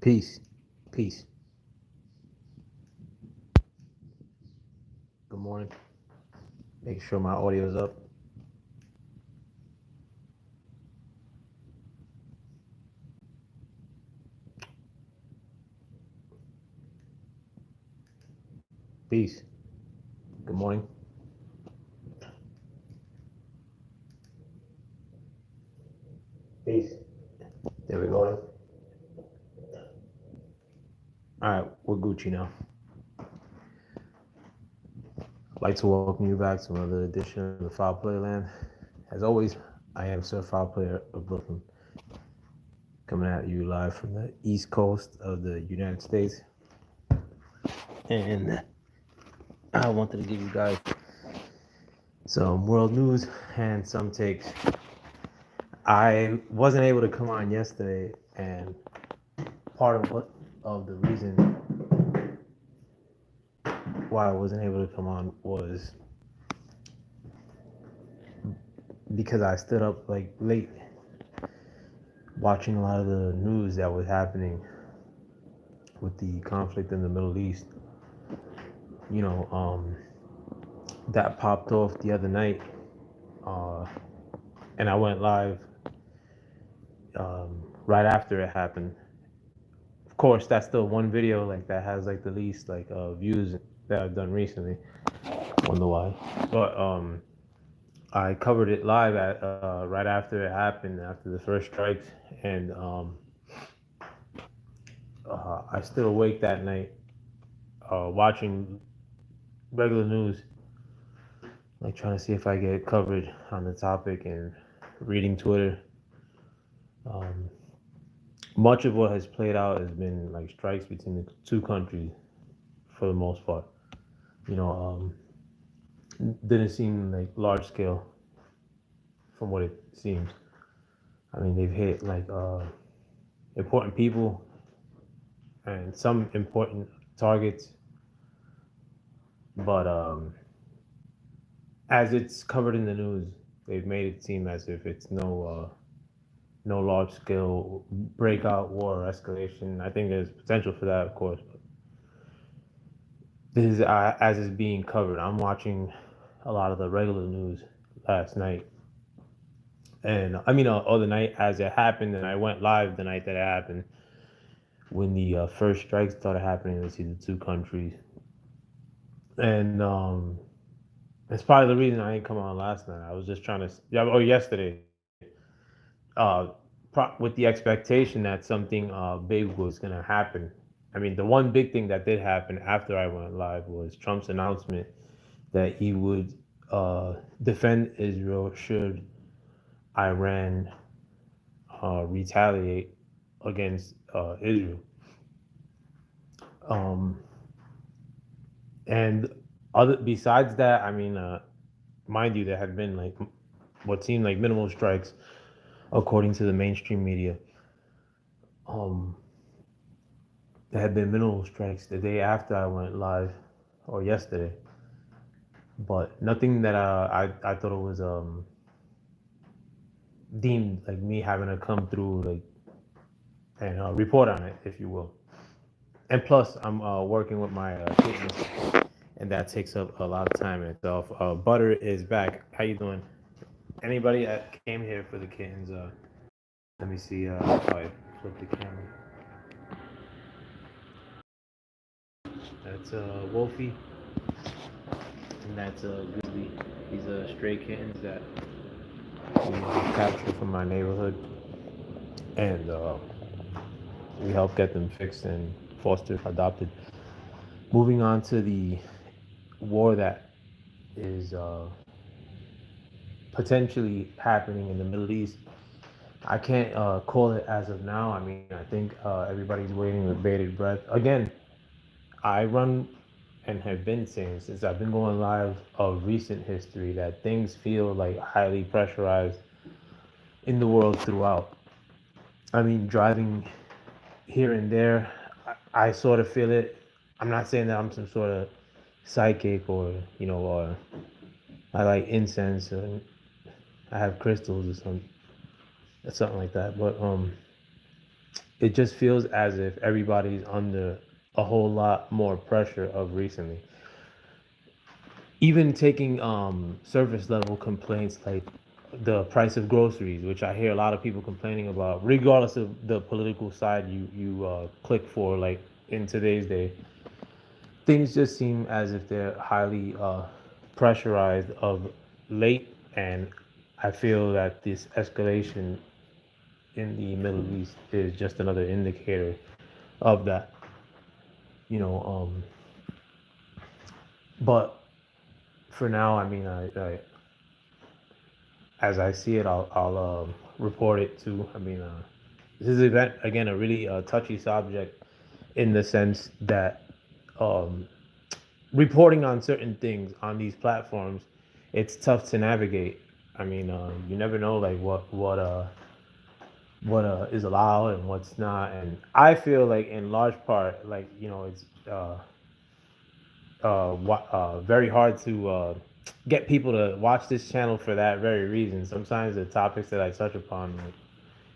Peace. Peace. Good morning. Make sure my audio is up. Peace. Good morning. Peace. There we go. All right, we're Gucci now. I'd like to welcome you back to another edition of the Foul Play Land. As always, I am Sir Foul Player of Brooklyn, coming at you live from the East Coast of the United States. And I wanted to give you guys some world news and some takes. I wasn't able to come on yesterday, and part of the reason why I wasn't able to come on was because I stood up like late watching a lot of the news that was happening with the conflict in the Middle East. That popped off the other night, and I went live right after it happened. Of course, that's the one video like that has like the least like views that I've done recently. Wonder why, but I covered it live at right after it happened, after the first strikes, and I stood awake that night watching regular news, like trying to see if I get coverage on the topic and reading Twitter. Much of what has played out has been like strikes between the two countries for the most part. Didn't seem like large scale from what it seems. I mean, they've hit like important people and some important targets, but as it's covered in the news, they've made it seem as if it's no large scale breakout war or escalation. I think there's potential for that, of course. But this is as it's being covered. I'm watching a lot of the regular news last night, and I mean, the night as it happened, and I went live the night that it happened when the first strikes started happening between the two countries, and it's probably the reason I didn't come on last night. I was just trying to, yesterday, with the expectation that something big was going to happen. I mean, the one big thing that did happen after I went live was Trump's announcement that he would defend Israel should Iran retaliate against Israel. And besides that, I mean, mind you, there had been like what seemed like minimal strikes according to the mainstream media. There had been minimal strikes the day after I went live, or yesterday, but nothing that I thought it was deemed like me having to come through like and report on it, if you will. And plus, I'm working with my kittens, and that takes up a lot of time in itself. Butter is back. How you doing? Anybody that came here for the kittens? Let me see if I flip the camera. That's Wolfie, and that's Grizzly. These are stray kittens that we captured from my neighborhood, and we help get them fixed and fostered, adopted. Moving on to the war that is potentially happening in the Middle East. I can't call it as of now. I mean, I think everybody's waiting with bated breath. Again, I run and have been saying since I've been going live of recent history that things feel like highly pressurized in the world throughout. I mean, driving here and there, I sort of feel it. I'm not saying that I'm some sort of psychic or or I like incense or I have crystals or something like that. But it just feels as if everybody's under a whole lot more pressure of recently. Even taking surface level complaints like the price of groceries, which I hear a lot of people complaining about, regardless of the political side you click for, like in today's day, things just seem as if they're highly pressurized of late, and I feel that this escalation in the Middle East is just another indicator of that. You know, but for now, I mean, as I see it, I'll report it too. I mean, this is event again a really touchy subject in the sense that um, reporting on certain things on these platforms, it's tough to navigate. I mean, you never know like what is allowed and what's not, and I feel like in large part, like it's very hard to get people to watch this channel for that very reason. Sometimes the topics that I touch upon, like,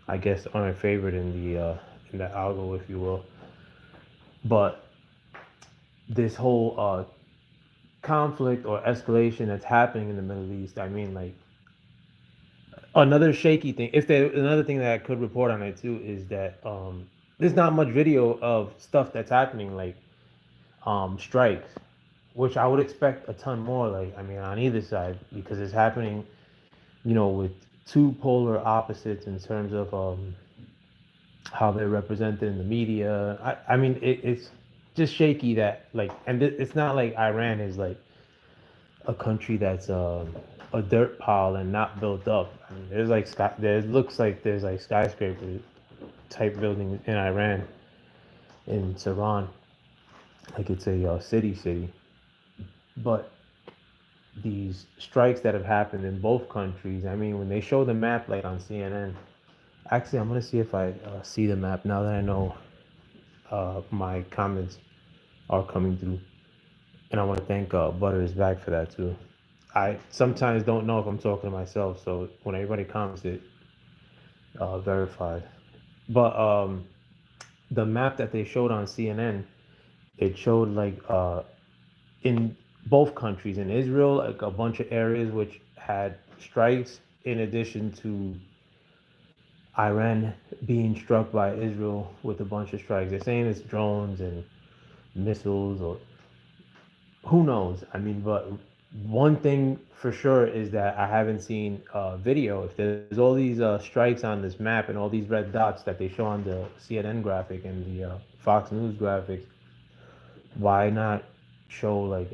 I guess, aren't favored in the algo, if you will. But this whole conflict or escalation that's happening in the Middle East, I mean, like another shaky thing. If there another thing that I could report on it too is that there's not much video of stuff that's happening, like strikes, which I would expect a ton more. Like I mean, on either side, because it's happening, with two polar opposites in terms of how they're represented in the media. I mean, it's just shaky that like, and it's not like Iran is like a country that's a dirt pile and not built up. I mean, there's like there looks like there's like skyscraper type buildings in Iran, in Tehran, like it's a city. But these strikes that have happened in both countries, I mean, when they show the map like on CNN, actually, I'm gonna see if I see the map now that I know my comments are coming through, and I want to thank Butter is back for that too. I sometimes don't know if I'm talking to myself, so when everybody comments it, verified. But the map that they showed on CNN, it showed like in both countries, in Israel, like a bunch of areas which had strikes, in addition to Iran being struck by Israel with a bunch of strikes. They're saying it's drones and missiles, or who knows? I mean, but one thing for sure is that I haven't seen video. If there's all these strikes on this map and all these red dots that they show on the CNN graphic and the Fox News graphics, why not show like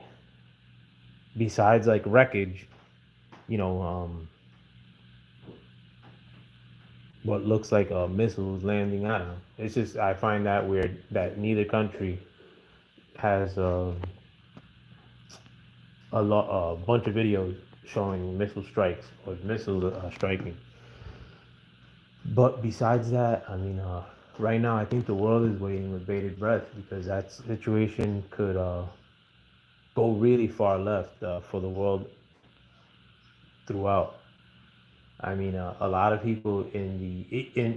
besides like wreckage, you know, what looks like missiles landing? I don't know. It's just I find that weird that neither country has a bunch of videos showing missile strikes or missiles striking. But besides that, I mean, right now I think the world is waiting with bated breath because that situation could go really far left for the world throughout. I mean, a lot of people in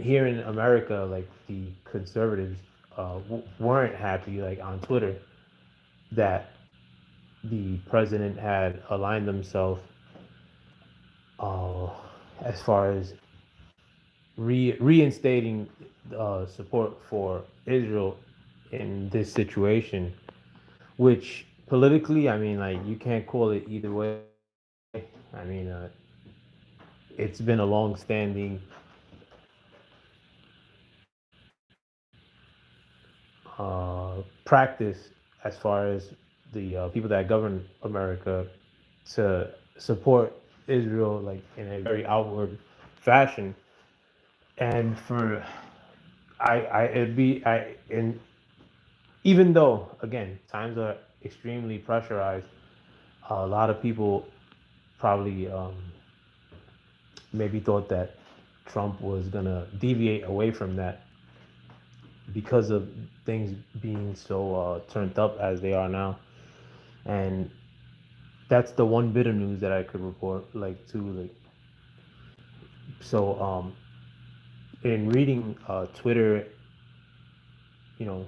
here in America, like the conservatives, weren't happy, like on Twitter, that the president had aligned themselves uh, as far as reinstating support for Israel in this situation, which politically, I mean, like you can't call it either way. I mean, it's been a long-standing practice as far as the people that govern America to support Israel like in a very outward fashion. And for I it'd be I and even though again times are extremely pressurized, a lot of people probably maybe thought that Trump was gonna deviate away from that because of things being so turned up as they are now. And that's the one bit of news that I could report, like too, like so. In reading Twitter you know,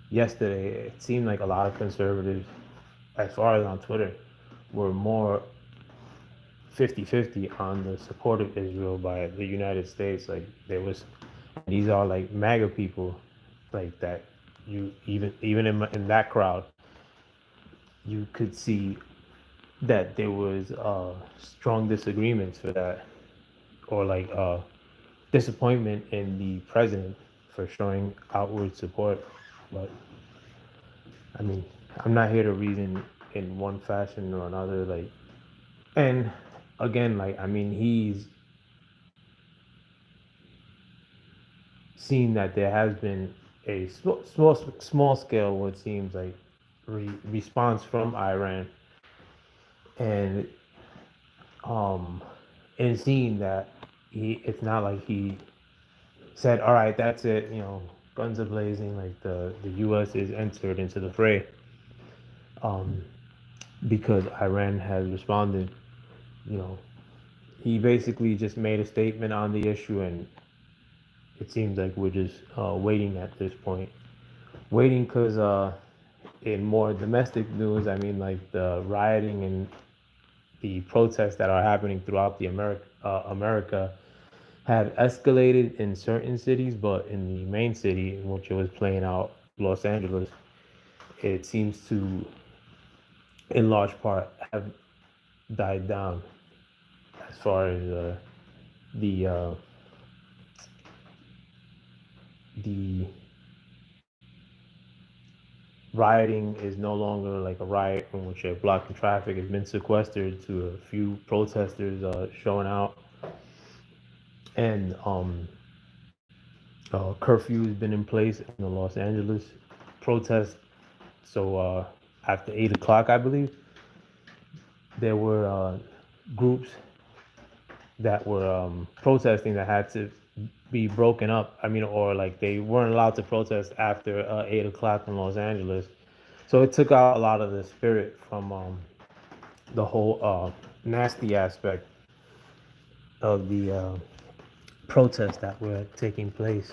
yesterday, it seemed like a lot of conservatives, as far as on Twitter, were more 50-50 on the support of Israel by the United States. Like there was, these are like MAGA people, like that. You even in that crowd, you could see that there was strong disagreements for that, or like disappointment in the president for showing outward support. But I mean, I'm not here to reason in one fashion or another. Like, and again, like I mean, he's seen that there has been a small scale, what seems like response from Iran, and um, and seeing that it's not like he said, "All right, that's it," guns are blazing, like the U.S. is entered into the fray, um, because Iran has responded. You know, he basically just made a statement on the issue, and it seems like we're just waiting at this point. Waiting because in more domestic news, I mean, like the rioting and the protests that are happening throughout the America have escalated in certain cities, but in the main city in which it was playing out, Los Angeles, it seems to, in large part, have died down as far as the uh, the rioting is no longer like a riot in which you're blocking traffic. It's been sequestered to a few protesters showing out, and curfew has been in place in the Los Angeles protest. So after 8 o'clock, I believe, there were groups that were protesting that had to be broken up. I mean, or like they weren't allowed to protest after 8 o'clock in Los Angeles. So it took out a lot of the spirit from the whole nasty aspect of the protests that were taking place.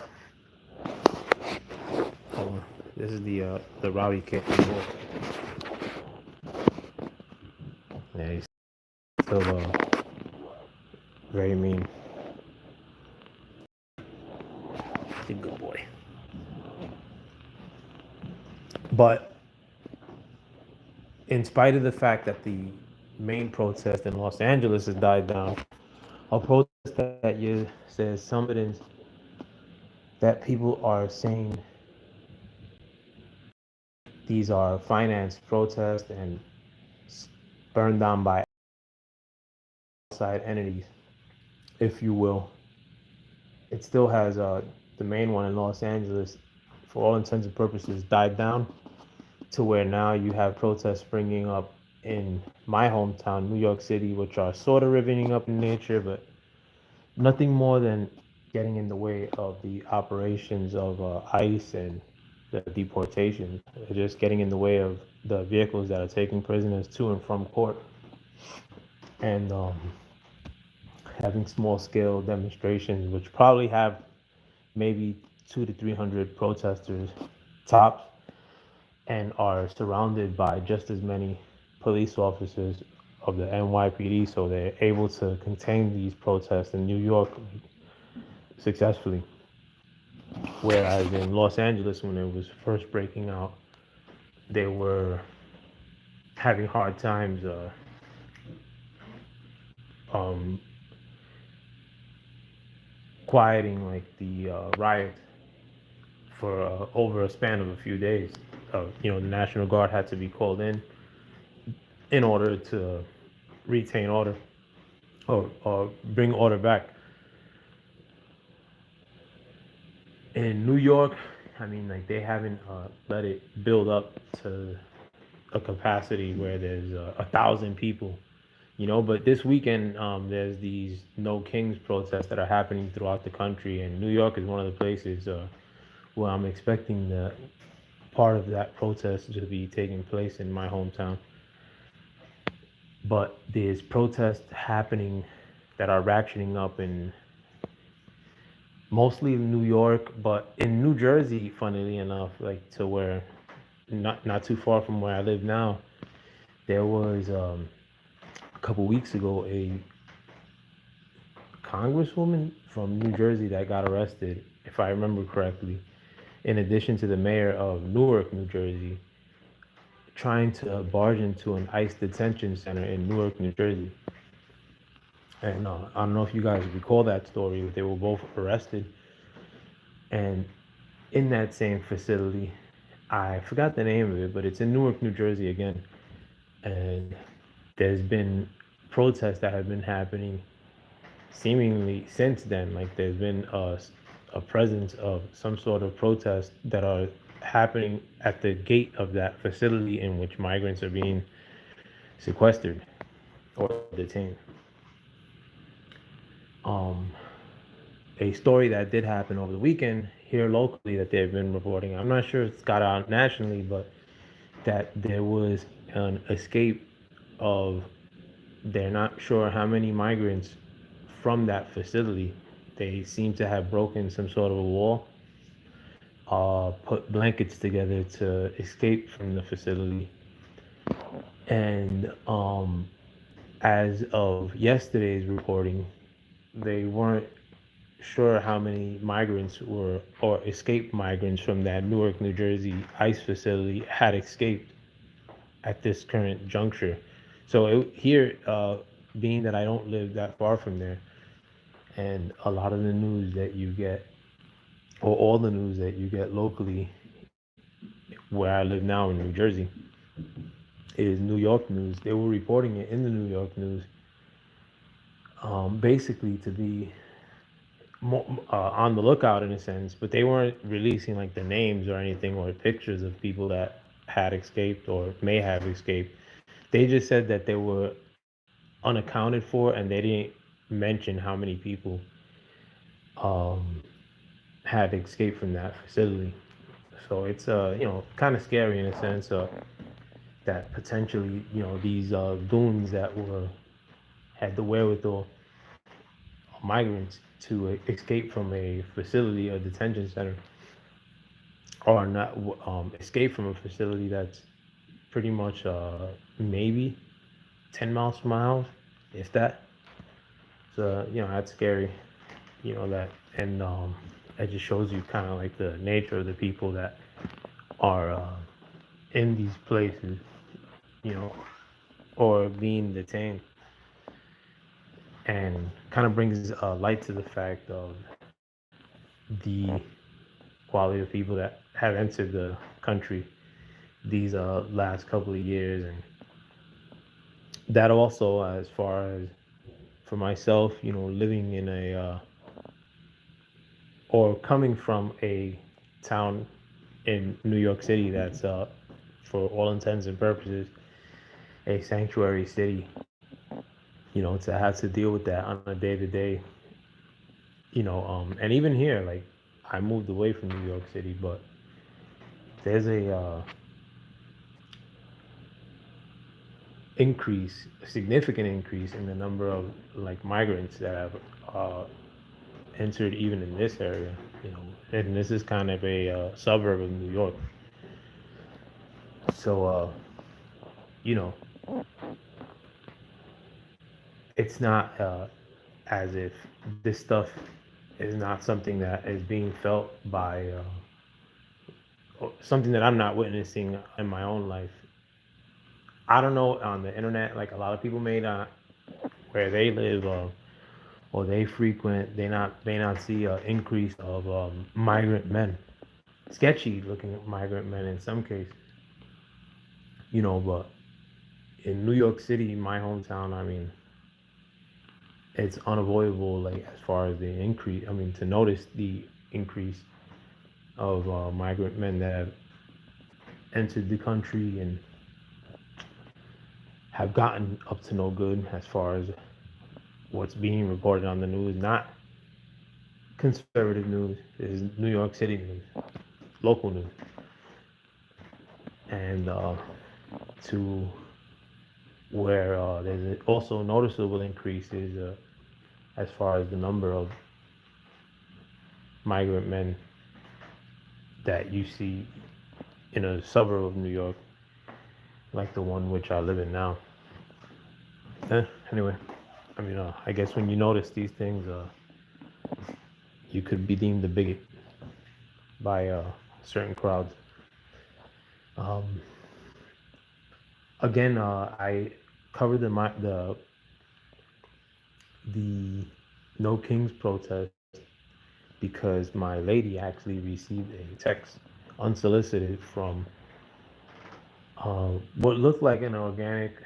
This is the rowdy Kitten. Yeah, he's still very mean. He's a good boy. But in spite of the fact that the main protest in Los Angeles has died down, a protest that you says some evidence that people are saying these are financed protests and burned down by outside entities, if you will. It still has the main one in Los Angeles, for all intents and purposes, died down to where now you have protests springing up in my hometown, New York City, which are sort of riveting up in nature, but nothing more than getting in the way of the operations of ICE and the deportation. They're just getting in the way of the vehicles that are taking prisoners to and from court, and having small scale demonstrations, which probably have maybe 200 to 300 protesters tops, and are surrounded by just as many police officers of the NYPD, so they're able to contain these protests in New York successfully. Whereas in Los Angeles, when it was first breaking out, they were having hard times um, quieting like the riot for over a span of a few days. The National Guard had to be called in order to retain order, or bring order back. In New York, I mean, like they haven't let it build up to a capacity where there's 1,000 people, But this weekend, there's these No Kings protests that are happening throughout the country, and New York is one of the places where I'm expecting the part of that protest to be taking place in my hometown. But there's protests happening that are ratcheting up in mostly in New York, but in New Jersey, funnily enough, like to where not too far from where I live now, there was a couple weeks ago a congresswoman from New Jersey that got arrested, if I remember correctly, in addition to the mayor of Newark, New Jersey, trying to barge into an ICE detention center in Newark, New Jersey. And I don't know if you guys recall that story, but they were both arrested. And in that same facility, I forgot the name of it, but it's in Newark, New Jersey again. And there's been protests that have been happening seemingly since then. Like there's been a presence of some sort of protest that are happening at the gate of that facility in which migrants are being sequestered or detained. Um, a story that did happen over the weekend here locally that they've been reporting. I'm not sure it's got out nationally, but that there was an escape of, they're not sure how many migrants from that facility. They seem to have broken some sort of a wall, put blankets together to escape from the facility. And as of yesterday's reporting, they weren't sure how many migrants were or escaped migrants from that Newark, New Jersey ICE facility had escaped at this current juncture. So here, being that I don't live that far from there, and a lot of the news that you get, or all the news that you get locally, where I live now in New Jersey, is New York news. They were reporting it in the New York news, basically to be on the lookout in a sense, but they weren't releasing like the names or anything or pictures of people that had escaped or may have escaped. They just said that they were unaccounted for, and they didn't mention how many people um, had escaped from that facility. So it's kind of scary in a sense that potentially these goons that were had the wherewithal, migrants, to escape from a facility, a detention center, or not escape from a facility that's pretty much maybe 10 miles from my house, if that. So that's scary. That, and it just shows you kind of like the nature of the people that are in these places, you know, or being detained, and kind of brings light to the fact of the quality of people that have entered the country these last couple of years. And that also, as far as for myself, living in a or coming from a town in New York City that's for all intents and purposes a sanctuary city, to have to deal with that on a day to day, and even here, like, I moved away from New York City, but there's a significant increase in the number of like migrants that have entered even in this area, and this is kind of a suburb of New York. So, you know, it's not as if this stuff is not something that is being felt by something that I'm not witnessing in my own life. I don't know, on the internet, like a lot of people may not, where they live or they frequent, may not see an increase of migrant men, sketchy looking migrant men in some cases, but in New York City, my hometown, I mean, it's unavoidable, like as far as the increase. I mean, to notice the increase of migrant men that have entered the country and have gotten up to no good, as far as what's being reported on the news. Not conservative news, is New York City news, local news. And to where there's also a noticeable increase is as far as the number of migrant men that you see in a suburb of New York, like the one which I live in now. Anyway, I guess when you notice these things, you could be deemed a bigot by certain crowds. Um, Again, I covered the No Kings protest because my lady actually received a text unsolicited from what looked like an organic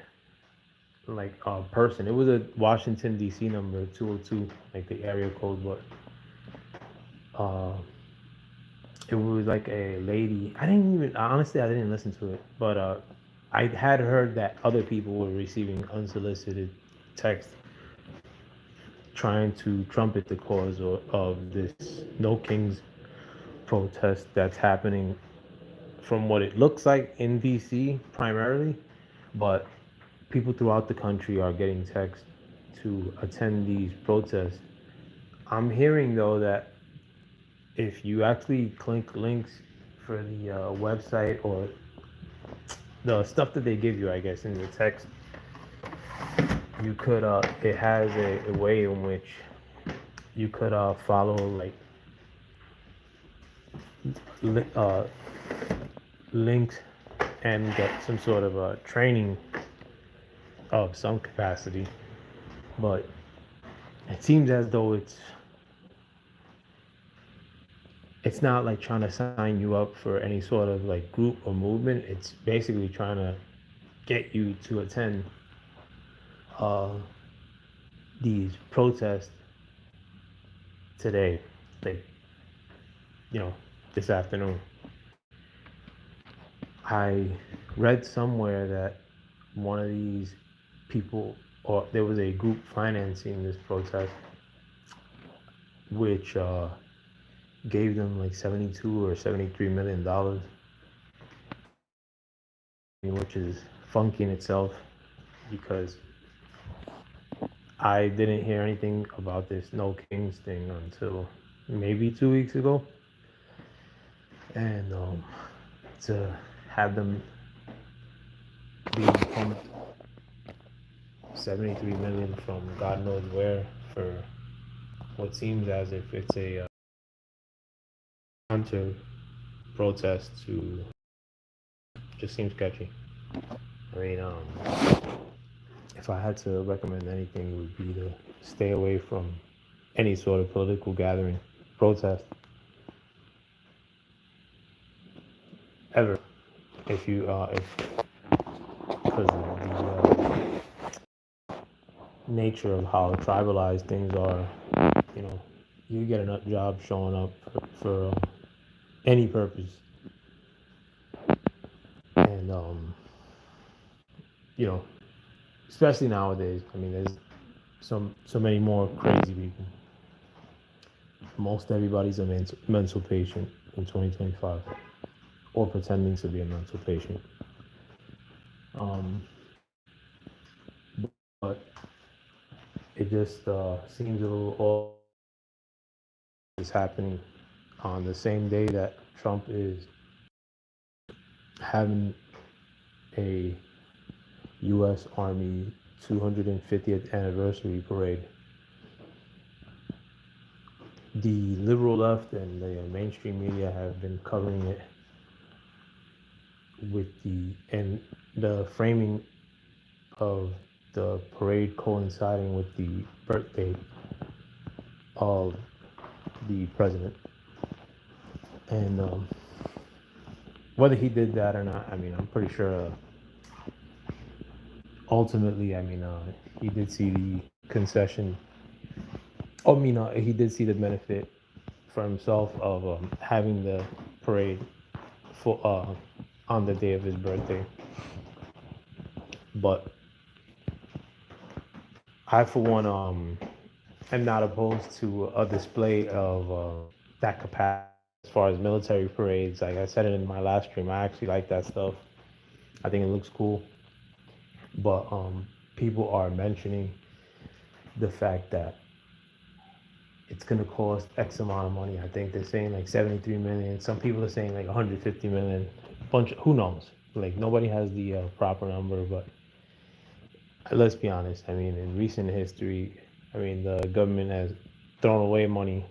person. It was a Washington D.C. number 202, like the area code, but uh, it was like a lady. I didn't even honestly I didn't listen to it, but I had heard that other people were receiving unsolicited text trying to trumpet the cause of this No Kings protest that's happening from what it looks like in DC primarily, but people throughout the country are getting text to attend these protests. I'm hearing though that if you actually click links for the website or the stuff that they give you, I guess, in the text, you could, it has a way in which you could follow like li- uh, links and get some sort of training of some capacity. But it seems as though it's not like trying to sign you up for any sort of like group or movement. It's basically trying to get you to attend uh, these protests today, like you know, this afternoon. I read somewhere that one of these people, or there was a group financing this protest, which gave them like 72 or 73 million dollars, which is funky in itself because I didn't hear anything about this No Kings thing until maybe 2 weeks ago, and to have them be pumped 73 million from God knows where for what seems as if it's a counter protest to just seems sketchy. I mean, if I had to recommend anything, it would be to stay away from any sort of political gathering, protest, ever. If you, if because of the nature of how tribalized things are, you know, you get enough job showing up for any purpose, and you know, especially nowadays. I mean, there's so many more crazy people. Most everybody's a mental patient in 2025, or pretending to be a mental patient. Um, but it just seems a little odd is happening on the same day that Trump is having a U.S. Army 250th anniversary parade. The liberal left and the mainstream media have been covering it with the framing of the parade coinciding with the birthday of the president. And whether he did that or not, I mean, I'm pretty sure ultimately, I mean, he did see the concession. I mean, he did see the benefit for himself of having the parade for on the day of his birthday. But I, for one, am not opposed to a display of that capacity as far as military parades. Like I said it in my last stream, I actually like that stuff. I think it looks cool. But people are mentioning the fact that it's gonna cost X amount of money. I think they're saying like 73 million. Some people are saying like 150 million. Bunch of, who knows? Like nobody has the proper number, but let's be honest. I mean, in recent history, I mean the government has thrown away money.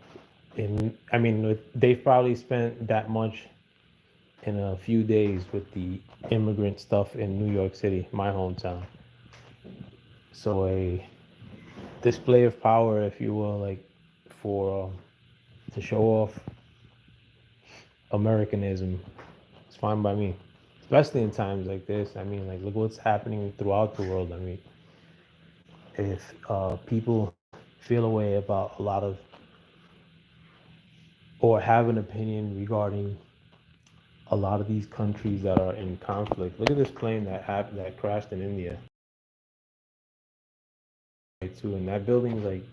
I mean, they've probably spent that much in a few days with the immigrant stuff in New York City, my hometown. So a display of power, if you will, like for to show off Americanism, it's fine by me. Especially in times like this. I mean, like look what's happening throughout the world. I mean, if people feel a way about a lot of or have an opinion regarding a lot of these countries that are in conflict. Look at this plane that crashed in India. Too, and that building is like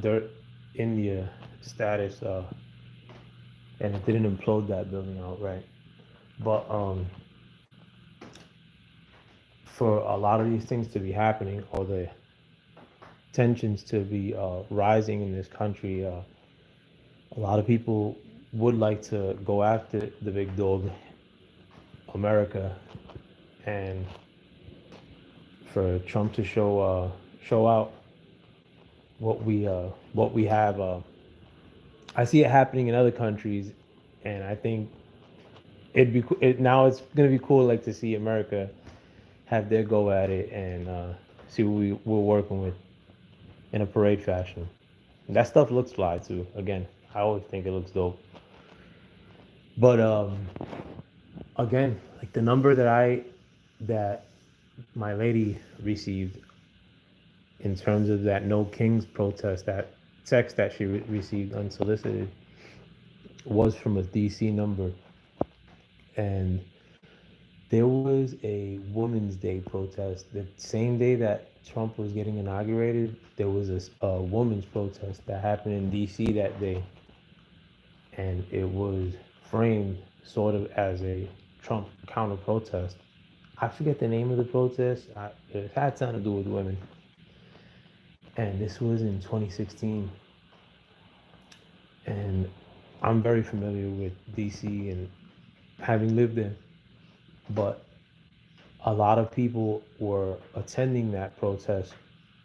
dirt India status, and it didn't implode that building outright. But for a lot of these things to be happening, or the tensions to be rising in this country, a lot of people would like to go after the big dog, America, and for Trump to show out what we have. I see it happening in other countries, and I think now it's gonna be cool like to see America have their go at it and see what we're working with in a parade fashion. And that stuff looks fly too. Again, I always think it looks dope. But again, like the number that my lady received in terms of that No Kings protest, that text that she received unsolicited, was from a DC number, and there was a Women's Day protest the same day that Trump was getting inaugurated. There was a women's protest that happened in DC that day, and it was framed sort of as a Trump counter protest. I forget the name of the protest. It had something to do with women, and this was in 2016. And I'm very familiar with DC and having lived there, but a lot of people were attending that protest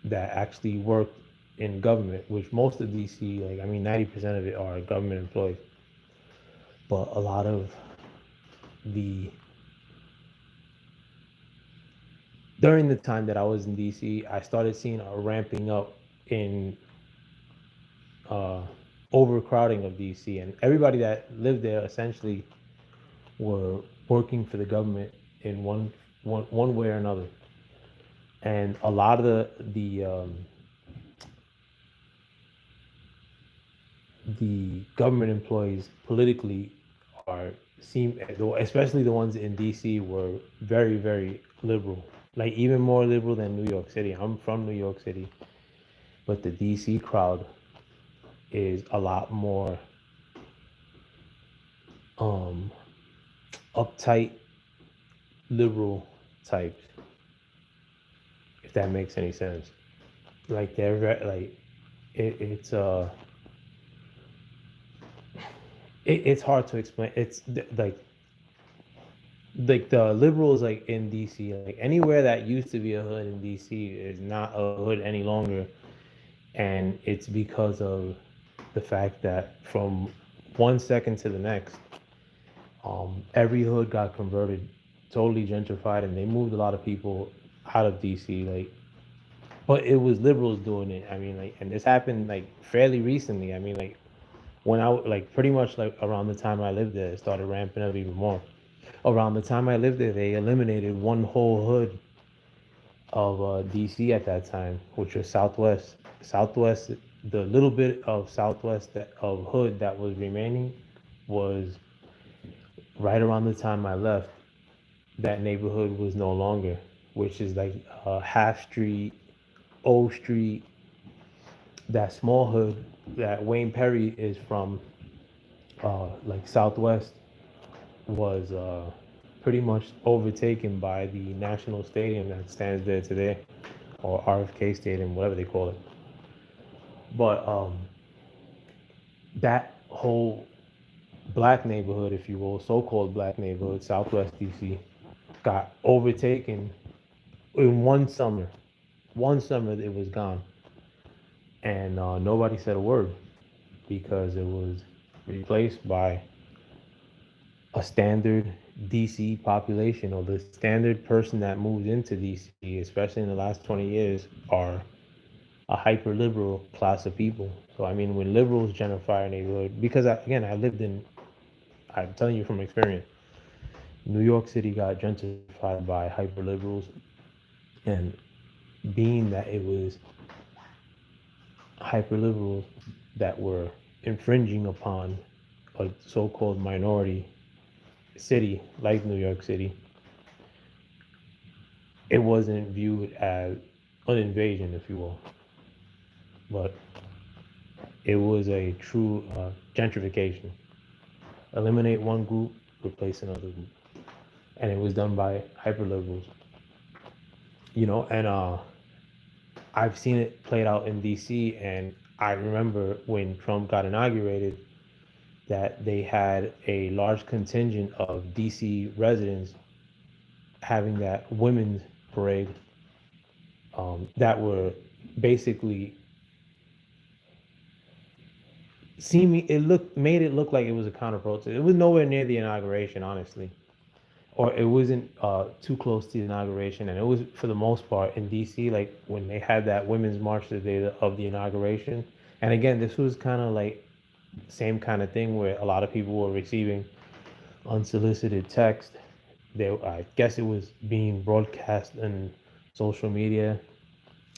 that actually worked in government, which most of DC, like I mean, 90% of it are government employees. But a lot of the during the time that I was in DC, I started seeing a ramping up in uh, overcrowding of DC, and everybody that lived there essentially were working for the government in one way or another. And a lot of the government employees politically are seem, especially the ones in DC, were very liberal, like even more liberal than New York City. I'm from New York City, but the DC crowd is a lot more um uptight liberal types, if that makes any sense. Like they're like it's it's hard to explain. It's like the liberals like in DC, like anywhere that used to be a hood in DC is not a hood any longer, and it's because of the fact that from 1 second to the next, every hood got converted, totally gentrified, and they moved a lot of people out of DC. Like, but it was liberals doing it. I mean, like, and this happened like fairly recently. I mean, like when I like pretty much like around the time I lived there, it started ramping up even more. Around the time I lived there, they eliminated one whole hood of DC at that time, which was Southwest. Southwest, the little bit of Southwest of hood that was remaining was right around the time I left. That neighborhood was no longer, which is like Half Street, O Street, that small hood that Wayne Perry is from, like Southwest, was pretty much overtaken by the National Stadium that stands there today, or RFK Stadium, whatever they call it. But that whole black neighborhood, if you will, so-called black neighborhood, Southwest DC, got overtaken in one summer. One summer, it was gone, and nobody said a word because it was replaced by a standard DC population, or the standard person that moves into DC, especially in the last 20 years, are a hyper liberal class of people. So, I mean, when liberals gentrify a neighborhood, because again, I'm telling you from experience, New York City got gentrified by hyper liberals, and being that it was hyper liberals that were infringing upon a so called minority city like New York City, it wasn't viewed as an invasion, if you will, but it was a true gentrification. Eliminate one group, replace another group, and it was done by hyper liberals. And I've seen it played out in D.C. and I remember when Trump got inaugurated that they had a large contingent of D.C. residents having that women's parade, that were basically seeming it looked made it look like it was a counter protest. It was nowhere near the inauguration, honestly, or it wasn't too close to the inauguration. And it was, for the most part, in DC, like when they had that women's march the day of the inauguration. And again, this was kind of like same kind of thing where a lot of people were receiving unsolicited text. I guess it was being broadcast on social media.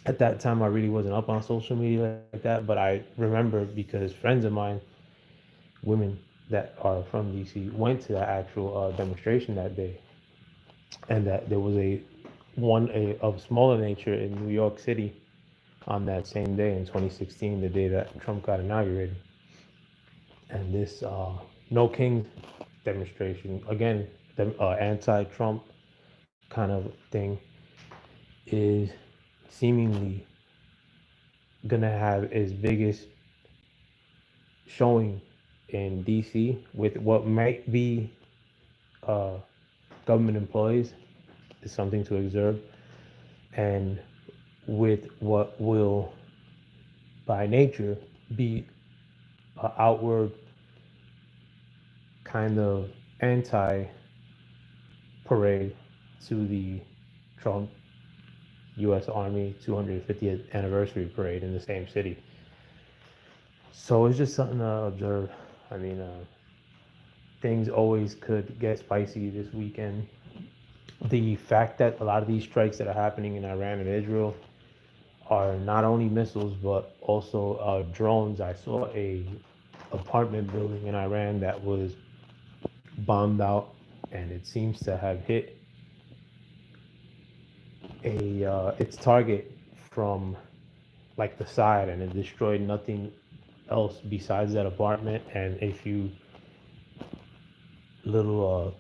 At that time, I really wasn't up on social media like that, but I remember because friends of mine, women that are from DC, went to that actual demonstration that day, and that there was of smaller nature in New York City on that same day in 2016, the day that Trump got inaugurated. And this No Kings demonstration, again, the anti-Trump kind of thing, is seemingly gonna have its biggest showing in DC with what might be uh, government employees, is something to observe, and with what will, by nature, be an outward kind of anti parade to the Trump U.S. Army 250th anniversary parade in the same city. So it's just something to observe. I mean, things always could get spicy this weekend. The fact that a lot of these strikes that are happening in Iran and Israel are not only missiles but also drones. I saw a apartment building in Iran that was bombed out, and it seems to have hit its target from like the side, and it destroyed nothing else besides that apartment and a few little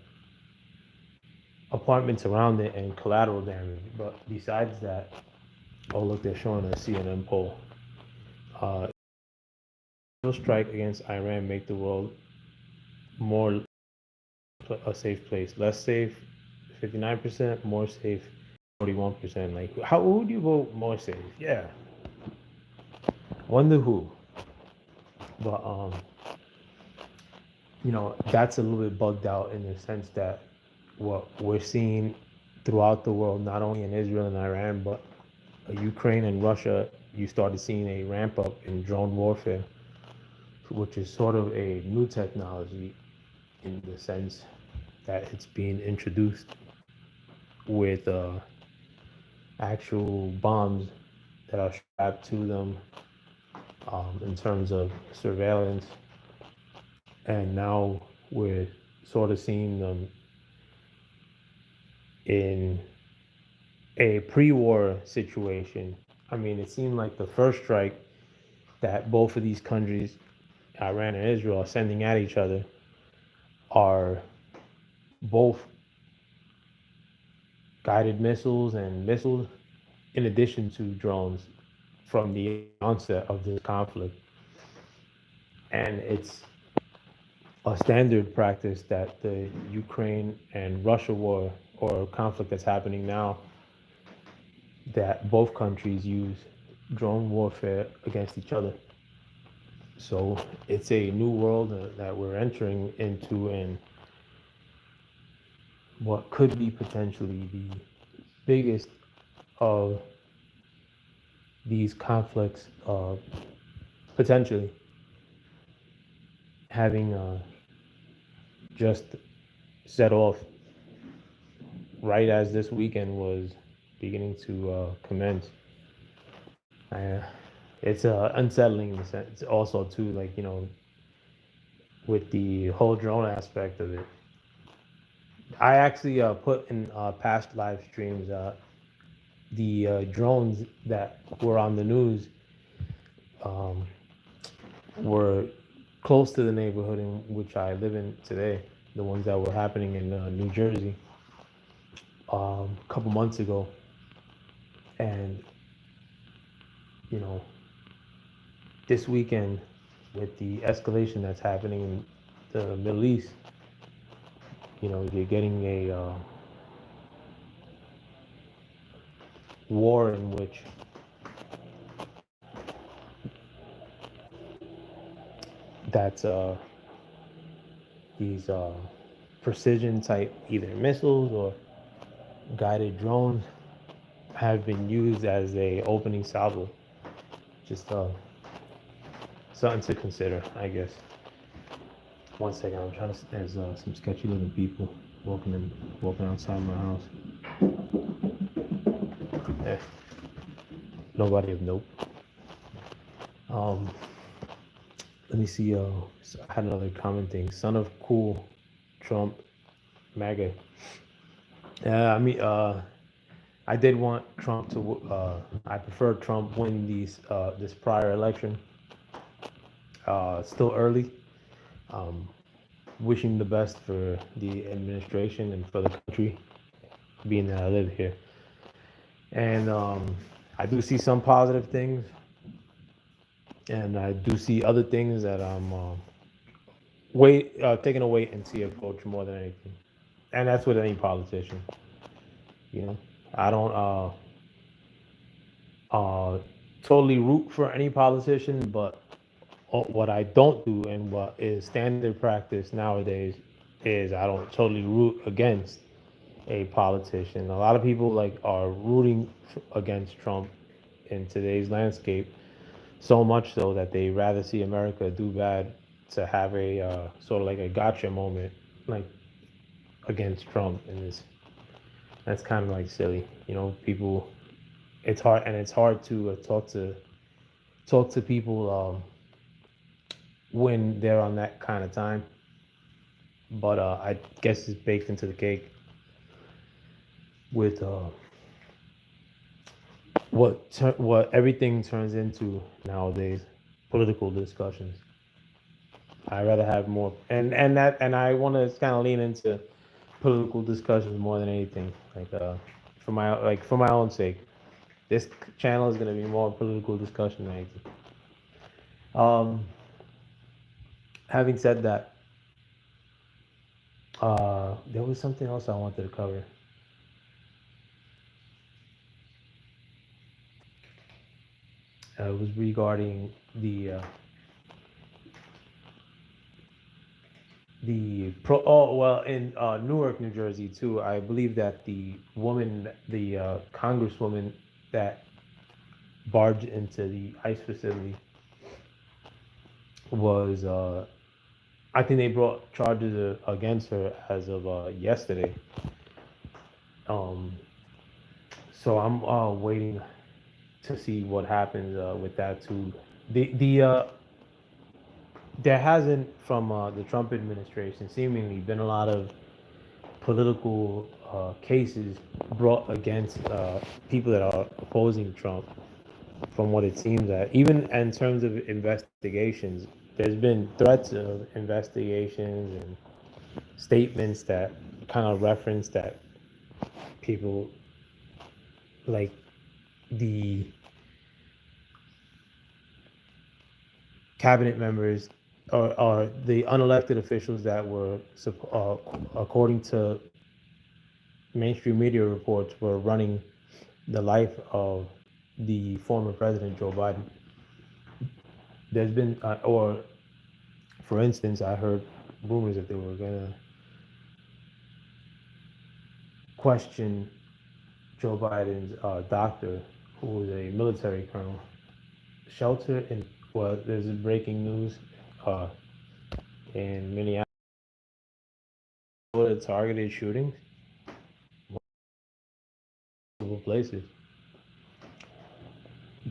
apartments around it and collateral damage. But besides that, oh look, they're showing a CNN poll. Uh, strike against Iran make the world more a safe place. Less safe, 59%. More safe, 41%. Like, how would you vote more safe? Yeah, wonder who. But that's a little bit bugged out in the sense that what we're seeing throughout the world, not only in Israel and Iran, but Ukraine and Russia, you started seeing a ramp up in drone warfare, which is sort of a new technology in the sense that it's being introduced with actual bombs that are strapped to them, in terms of surveillance. And now we're sort of seeing them in a pre-war situation. I mean, it seemed like the first strike that both of these countries, Iran and Israel, are sending at each other are both guided missiles and missiles, in addition to drones, from the onset of this conflict. and it's a standard practice that the Ukraine and Russia war or conflict that's happening now, that both countries use drone warfare against each other. So it's a new world that we're entering into, and what could be potentially the biggest of these conflicts, potentially having just set off right as this weekend was beginning to commence. Uh, it's unsettling in the sense also too, like, with the whole drone aspect of it. I actually put in past live streams the drones that were on the news, um, were close to the neighborhood in which I live in today. The ones that were happening in New Jersey a couple months ago, and you know, this weekend with the escalation that's happening in the Middle East, you're getting a war in which that's these precision type either missiles or guided drones have been used as a opening salvo. Just something to consider, I guess. One second, I'm trying to. There's some sketchy looking people walking outside my house. Eh, nobody of note. Um, Let me see. So I had another comment thing. Son of cool, Trump, MAGA. Yeah, I mean, I did want Trump to. I prefer Trump win this prior election. Still early. Um, Wishing the best for the administration and for the country, being that I live here. And I do see some positive things, and I do see other things that I'm taking a wait and see approach more than anything. And that's with any politician. You know, I don't uh, totally root for any politician, but what I don't do and what is standard practice nowadays is I don't totally root against a politician. A lot of people like are rooting against Trump in today's landscape, so much so that they rather see America do bad to have a sort of like a gotcha moment, like against Trump, and that's kind of like silly. People. It's hard to talk to people when they're on that kind of time. But I guess it's baked into the cake with what everything turns into nowadays, political discussions. I rather have more, and I want to kind of lean into political discussions more than anything, like for my own sake. This channel is going to be more political discussion than anything. Um, Having said that, there was something else I wanted to cover. It was regarding the pro. Oh well, in Newark, New Jersey too. I believe that the congresswoman that barged into the ICE facility was. I think they brought charges against her as of yesterday. Um, so I'm waiting to see what happens with that too. There hasn't from the Trump administration seemingly been a lot of political cases brought against people that are opposing Trump. From what it seems that even in terms of investigations, there's been threats of investigations and statements that kind of reference that people like the cabinet members or the unelected officials that were, according to mainstream media reports, were running the life of the former president Joe Biden. There's been, or for instance, I heard rumors that they were gonna question Joe Biden's doctor, who was a military colonel, shelter in. Well, there's breaking news uh, in Minneapolis, targeted shootings, multiple places.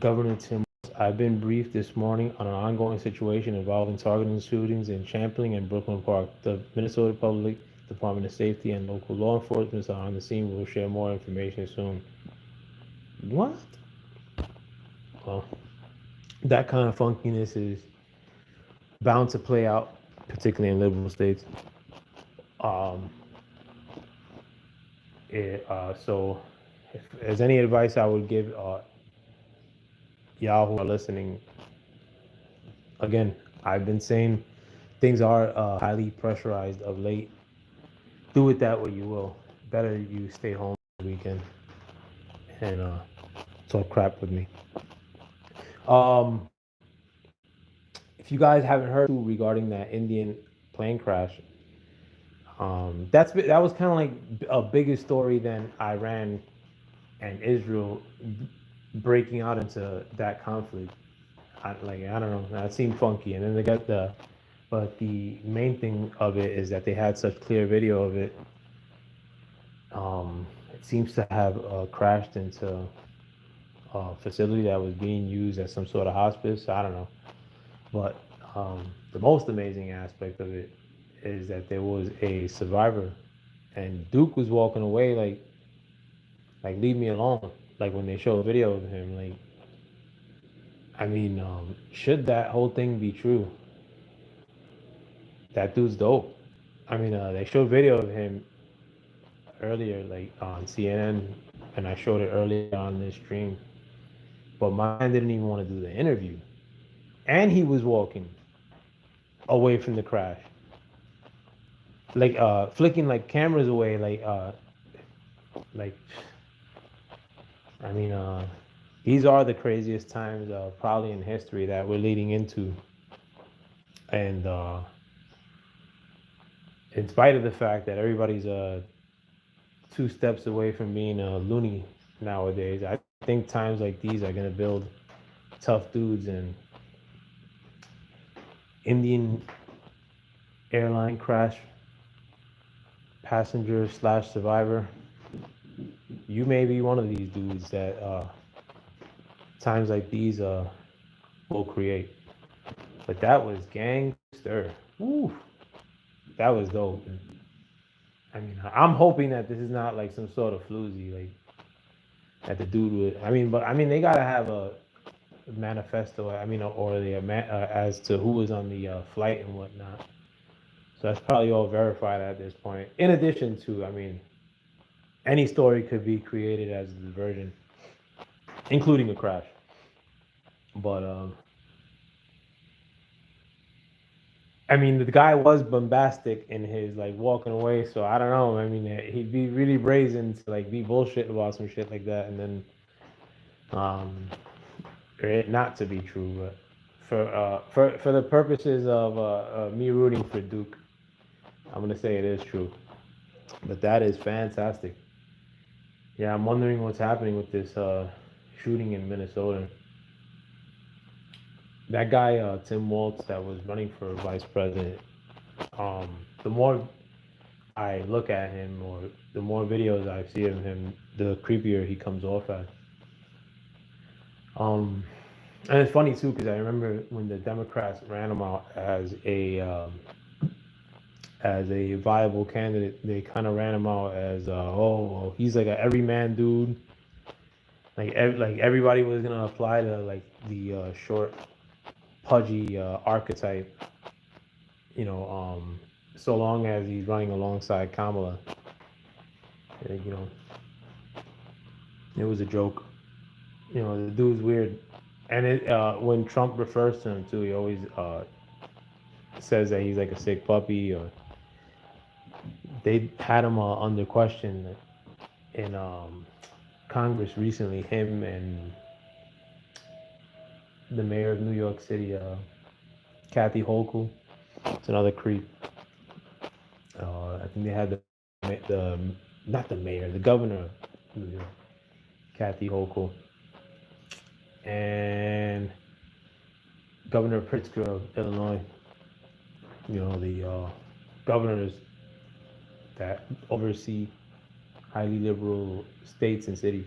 Governor Tim, I've been briefed this morning on an ongoing situation involving targeting shootings in Champlain and Brooklyn Park. The Minnesota Public Department of Safety and local law enforcement are on the scene. We'll share more information soon. What? Well, that kind of funkiness is bound to play out, particularly in liberal states. Um, so, if there's any advice I would give y'all who are listening, again, I've been saying things are highly pressurized of late. Do it that way you will. Better you stay home the weekend and talk crap with me. If you guys haven't heard regarding that Indian plane crash, that was kind of like a bigger story than Iran and Israel breaking out into that conflict. I don't know. That seemed funky, and then they got but the main thing of it is that they had such clear video of it. It seems to have crashed into a facility that was being used as some sort of hospice. I don't know, but the most amazing aspect of it is that there was a survivor, and Duke was walking away like leave me alone. Like when they show a video of him, like I mean, should that whole thing be true? That dude's dope. I mean, they showed video of him earlier, like on CNN, and I showed it earlier on this stream. But my man didn't even want to do the interview, and he was walking away from the crash, like flicking like cameras away, like. I mean, these are the craziest times probably in history that we're leading into, and in spite of the fact that everybody's 2 steps away from being a loony nowadays, I think times like these are gonna build tough dudes. And Indian airline crash passenger slash survivor, you may be one of these dudes that times like these will create. But that was gangster. Woo, that was dope. I mean, I'm hoping that this is not like some sort of floozy, like that the dude would. I mean, they gotta have a manifesto. I mean, or the as to who was on the flight and whatnot. So that's probably all verified at this point. In addition to, I mean, any story could be created as a diversion, including a crash. But I mean, the guy was bombastic in his like walking away, so I don't know. I mean, he'd be really brazen to like be bullshit about some shit like that, and then for it not to be true. But for the purposes of me rooting for Duke, I'm gonna say it is true. But that is fantastic. Yeah, I'm wondering what's happening with this shooting in Minnesota. That guy, Tim Walz, that was running for vice president. The more I look at him, or the more videos I see of him, the creepier he comes off as. And it's funny too, because I remember when the Democrats ran him out as a viable candidate, they kind of ran him out as oh, well, he's like a everyman dude. Like everybody was gonna apply to like the short, pudgy archetype, you know, so long as he's running alongside Kamala. You know, it was a joke. You know, the dude's weird. And when Trump refers to him too, he always says that he's like a sick puppy, or they had him under question in Congress recently. Him and the mayor of New York City, Kathy Hochul. It's another creep. I think they had the not the mayor, the governor of New York, Kathy Hochul, and Governor Pritzker of Illinois. You know, the governors that oversee highly liberal states and cities.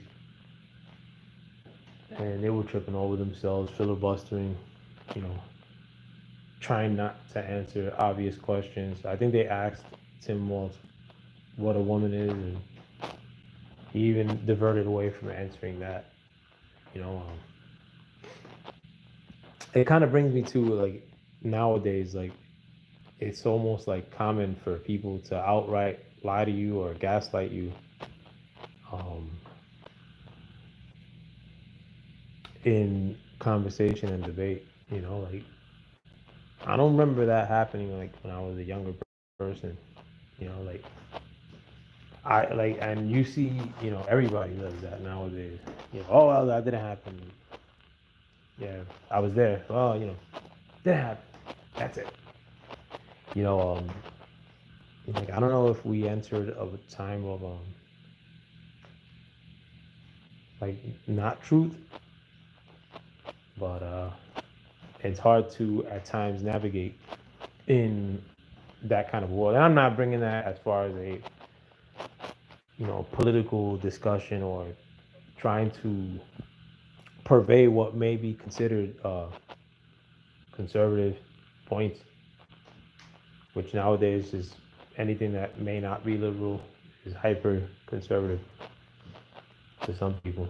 And they were tripping over themselves, filibustering, you know, trying not to answer obvious questions. I think they asked Tim Walz what a woman is, and he even diverted away from answering that. You know, it kind of brings me to like nowadays, like it's almost like common for people to outright lie to you or gaslight you. Um, in conversation and debate, you know, like I don't remember that happening like when I was a younger person, you know, like I like, and you see, you know, everybody does that nowadays. You know, oh well, that didn't happen. Yeah, I was there. Well, you know, didn't happen. That's it. You know, like I don't know if we entered a time of like not truth, but it's hard to at times navigate in that kind of world. And I'm not bringing that as far as a, you know, political discussion or trying to purvey what may be considered conservative points, which nowadays is anything that may not be liberal is hyper conservative to some people.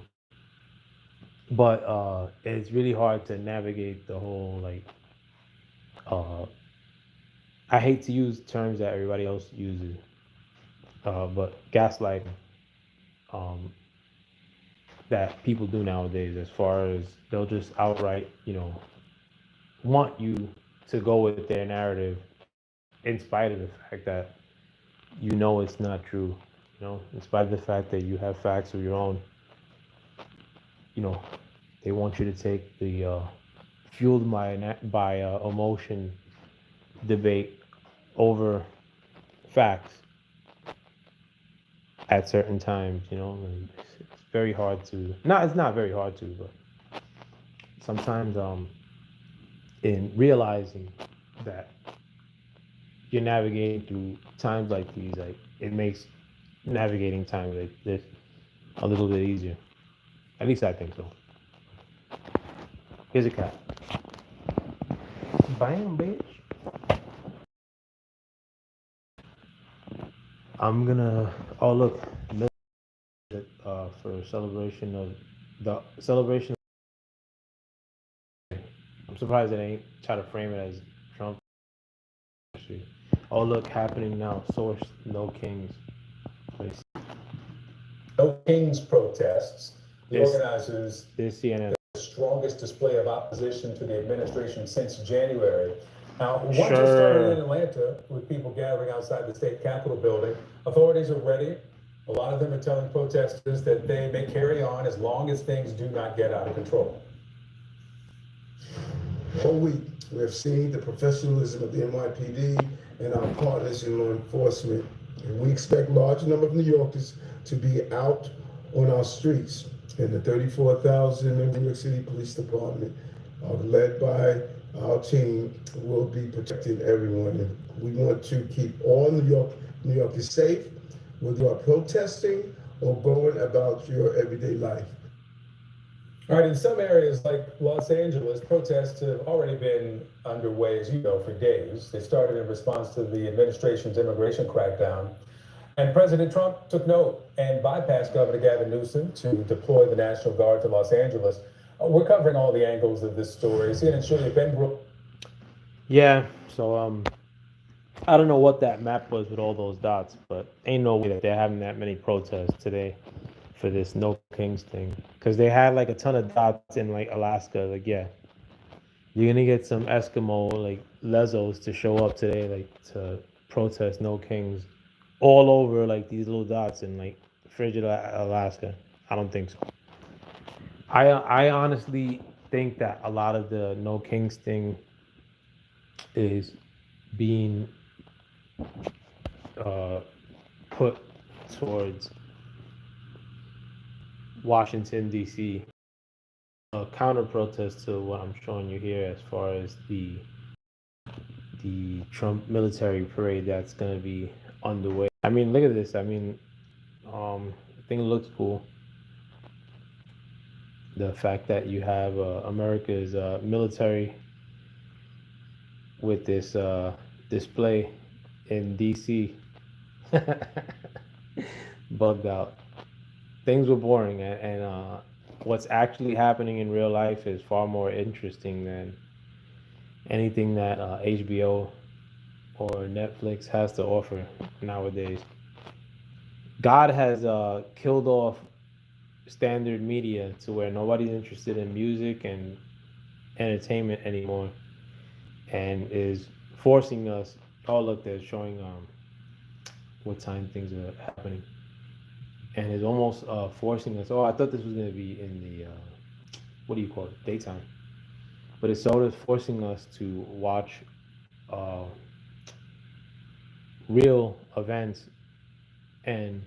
But it's really hard to navigate the whole like uh, I hate to use terms that everybody else uses, but gaslighting um, that people do nowadays, as far as they'll just outright, you know, want you to go with their narrative in spite of the fact that you know it's not true, you know, in spite of the fact that you have facts of your own, you know, they want you to take the fueled by emotion debate over facts at certain times, you know, and it's very hard to, not, it's not very hard to, but sometimes in realizing that you're navigating through times like these, like it makes navigating times like this a little bit easier. At least I think so. Here's a cat. Bam, bitch. I'm gonna. Oh look, for celebration of the celebration. I'm surprised they ain't try to frame it as Trump. Oh look, happening now. Source: No Kings. Place. No Kings protests. The This- organizers, This CNN. the strongest display of opposition to the administration since January. Now, one Sure. just started in Atlanta with people gathering outside the state capitol building. Authorities are ready. A lot of them are telling protesters that they may carry on as long as things do not get out of control. All week, we have seen the professionalism of the NYPD and our partners in law enforcement, and we expect large number of New Yorkers to be out on our streets. And the 34,000 in New York City Police Department, led by our team, will be protecting everyone. And we want to keep all New Yorkers safe, whether you are protesting or going about your everyday life. All right, in some areas like Los Angeles, protests have already been underway, as you know, for days. They started in response to the administration's immigration crackdown. And President Trump took note and bypassed Governor Gavin Newsom to deploy the National Guard to Los Angeles. We're covering all the angles of this story. CNN's Julia Benbrook. Yeah, so I don't know what that map was with all those dots, but ain't no way that they're having that many protests today for this No Kings thing. Because they had like a ton of dots in like Alaska. Like, yeah, You're gonna get some Eskimo like Lezos to show up today, like to protest No Kings, all over like these little dots in like frigid Alaska. I don't think so. I honestly think that a lot of the No Kings thing is being uh, put towards Washington D.C. A counter protest to what I'm showing you here, as far as the Trump military parade that's gonna be underway. I mean, look at this. I mean, I think it looks cool. The fact that you have America's military with this display in DC. Bugged out. Things were boring, and what's actually happening in real life is far more interesting than anything that HBO or Netflix has to offer nowadays. God has killed off standard media to where nobody's interested in music and entertainment anymore, and is forcing us. Oh, look, they're showing what time things are happening, and is almost forcing us. Oh, I thought this was going to be in the what do you call it, daytime, but it's sort of forcing us to watch uh, real events and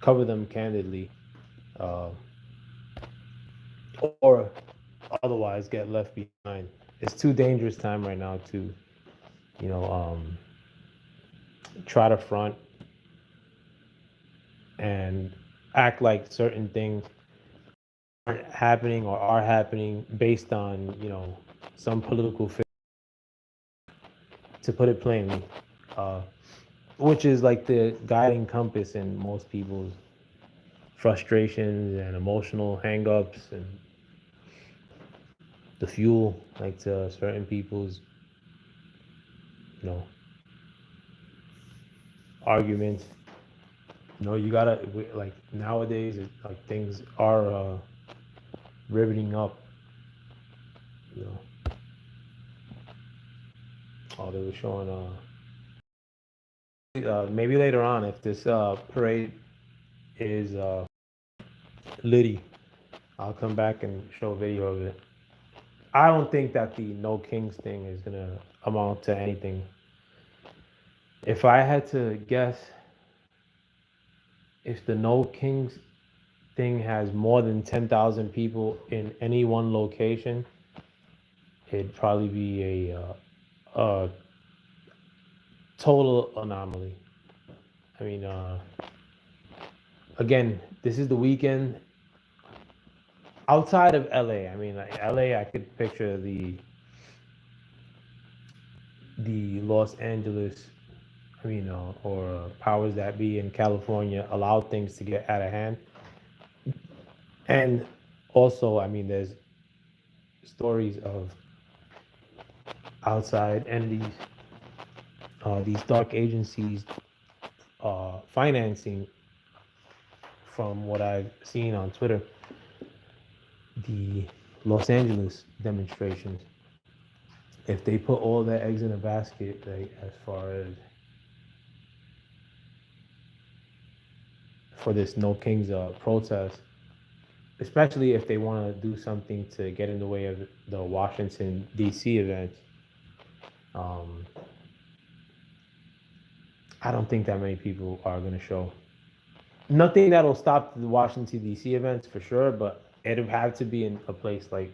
cover them candidly, uh, or otherwise get left behind. It's too dangerous time right now to, you know, try to front and act like certain things aren't happening or are happening based on, some political to put it plainly, uh, which is like the guiding compass in most people's frustrations and emotional hangups, and the fuel like to certain people's, you know, arguments. You gotta like nowadays, like things are riveting up. You know, oh, they were showing maybe later on, if this parade is litty, I'll come back and show a video of it. I don't think that the No Kings thing is gonna amount to anything. If I had to guess, if the No Kings thing has more than 10,000 people in any one location, it'd probably be a total anomaly. I mean, again, this is the weekend. Outside of LA, I mean, like LA, I could picture the Los Angeles, or powers that be in California allow things to get out of hand. And also, I mean, there's stories of outside entities, these dark agencies, financing, from what I've seen on Twitter, the Los Angeles demonstrations. If they put all their eggs in a basket, like as far as for this No Kings protest, especially if they want to do something to get in the way of the Washington D.C. event, I don't think that many people are going to show. Nothing that'll stop the Washington D.C. events for sure, but it'd have to be in a place like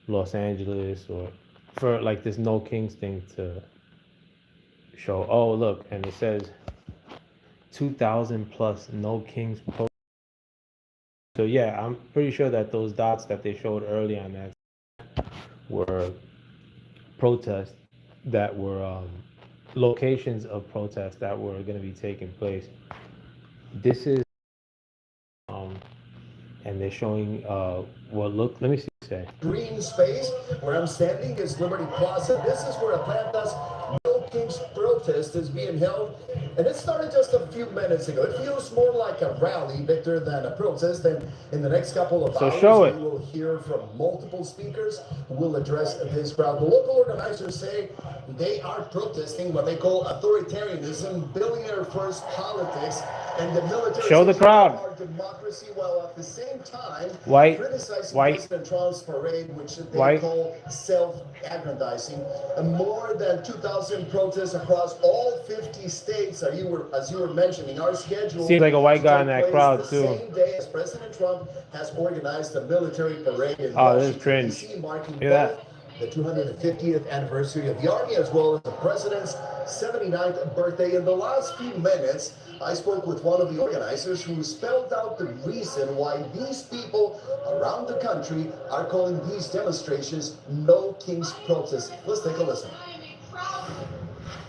Los Angeles, or for like this No Kings thing to show. Oh, look, and it says 2,000 plus No Kings. So yeah, I'm pretty sure that those dots that they showed early on that were protests that were locations of protests that were going to be taking place. This is and they're showing let me see what say. Green space where I'm standing is Liberty Plaza. This is where Atlanta's No Kings protest is being held And it started just a few minutes ago. It feels more like a rally, Victor, than a protest. And in the next couple of hours, we will hear from multiple speakers who will address this crowd. The local organizers say they are protesting what they call authoritarianism, billionaire-first politics, and the military. Show the crowd. Our democracy, while at the same time criticizing White. President Trump's parade, which they call self-aggrandizing. More than 2,000 protests across all 50 states, as you were mentioning, are scheduled. Seems like a white guy in that crowd too. The same day as President Trump has organized a military parade in Washington, D.C., marking both the 250th anniversary of the Army, as well as the President's 79th birthday. In the last few minutes, I spoke with one of the organizers who spelled out the reason why these people around the country are calling these demonstrations No Kings protests. Let's take a listen.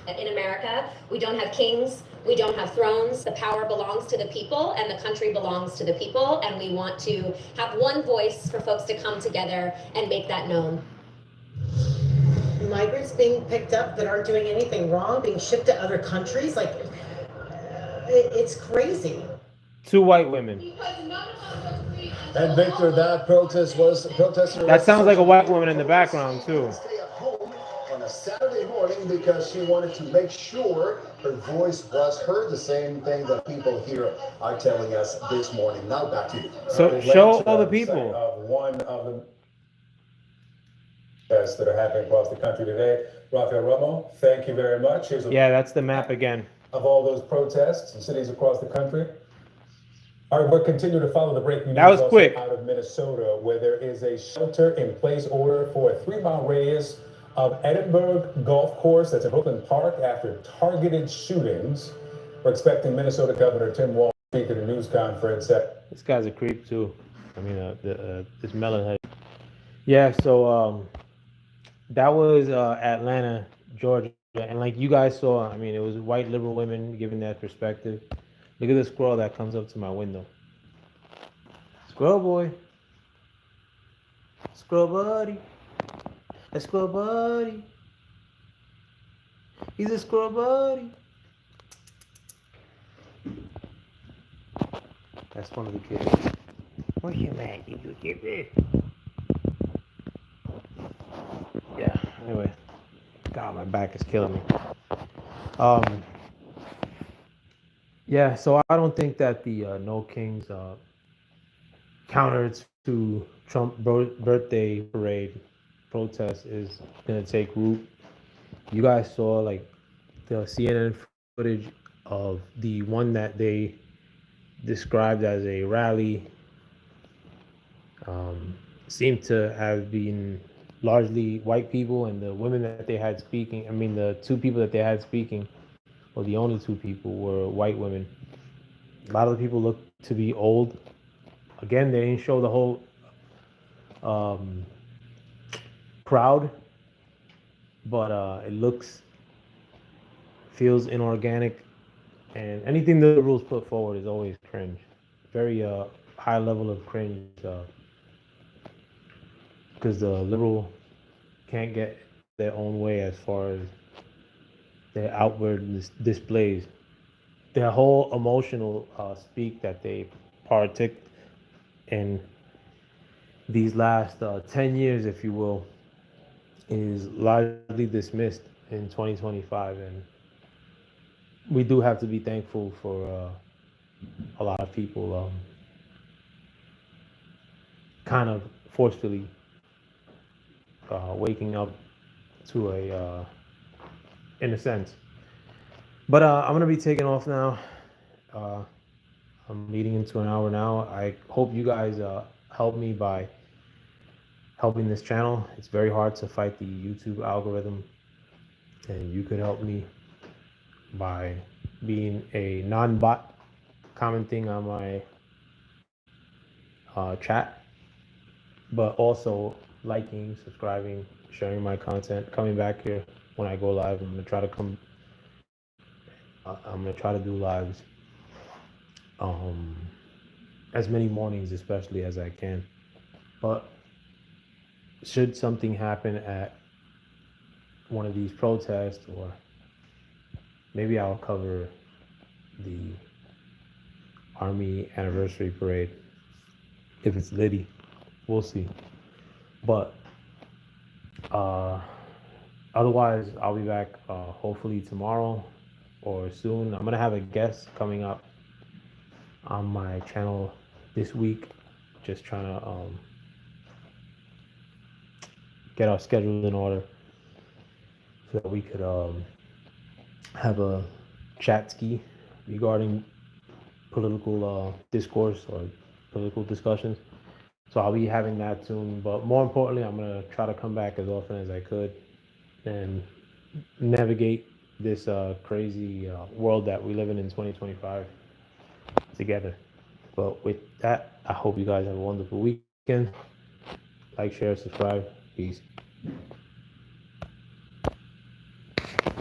In America, we don't have kings, we don't have thrones. The power belongs to the people and the country belongs to the people, and we want to have one voice for folks to come together and make that known. Migrants being picked up that aren't doing anything wrong, being shipped to other countries, like it's crazy. 2 white women. And Victor, that protest was protester. That sounds like a white woman in the background too. Stay at home on a Saturday morning because she wanted to make sure her voice was heard. The same thing that people here are telling us this morning. Now back to you. So show all the people. One of the protests that are happening across the country today. Rafael Romo, thank you very much. Here's that's the map again of all those protests in cities across the country. All right, we'll continue to follow the breaking news. That was quick. Out of Minnesota, where there is a shelter-in-place order for a 3-mile radius of Edinburgh Golf Course that's in Brooklyn Park after targeted shootings. We're expecting Minnesota Governor Tim Walz to speak at a news conference. This guy's a creep too. I mean, this melon head. Yeah, so that was Atlanta, Georgia, and like you guys saw, I mean, it was white liberal women giving that perspective. Look at the squirrel that comes up to my window. Squirrel boy. Squirrel buddy. A squirrel buddy. He's a squirrel buddy. That's one of the kids. Where's your man? Did you get me? Yeah, anyway. God, my back is killing me. Yeah, so I don't think that the No Kings counter to Trump birthday parade protest is going to take root. You guys saw like the CNN footage of the one that they described as a rally. Seemed to have been largely white people, and the women that they had speaking, I mean the 2 people that they had speaking, well, the only 2 people were white women. A lot of the people looked to be old. Again, they didn't show the whole crowd, but it feels inorganic, and anything the liberals put forward is always cringe. Very high level of cringe, because the liberal can't get their own way as far as their outward displays. Their whole emotional speak that they partook in these last 10 years, if you will, is largely dismissed in 2025. And we do have to be thankful for a lot of people kind of forcefully waking up to in a sense. But I'm going to be taking off now. I'm leading into an hour now. I hope you guys help me by helping this channel. It's very hard to fight the YouTube algorithm, and you could help me by being a non-bot, commenting on my chat, but also liking, subscribing, sharing my content, coming back here when I go live. I'm gonna try to do lives as many mornings especially as I can. But should something happen at one of these protests, or maybe I'll cover the Army anniversary parade. If it's litty, we'll see. But otherwise, I'll be back hopefully tomorrow or soon. I'm gonna have a guest coming up on my channel this week. Just trying to get our schedule in order so that we could have a chat ski regarding political discourse or political discussions. So I'll be having that soon. But more importantly, I'm gonna try to come back as often as I could and navigate this crazy world that we live in 2025 together. But with that, I hope you guys have a wonderful weekend. Like, share, subscribe. Peace.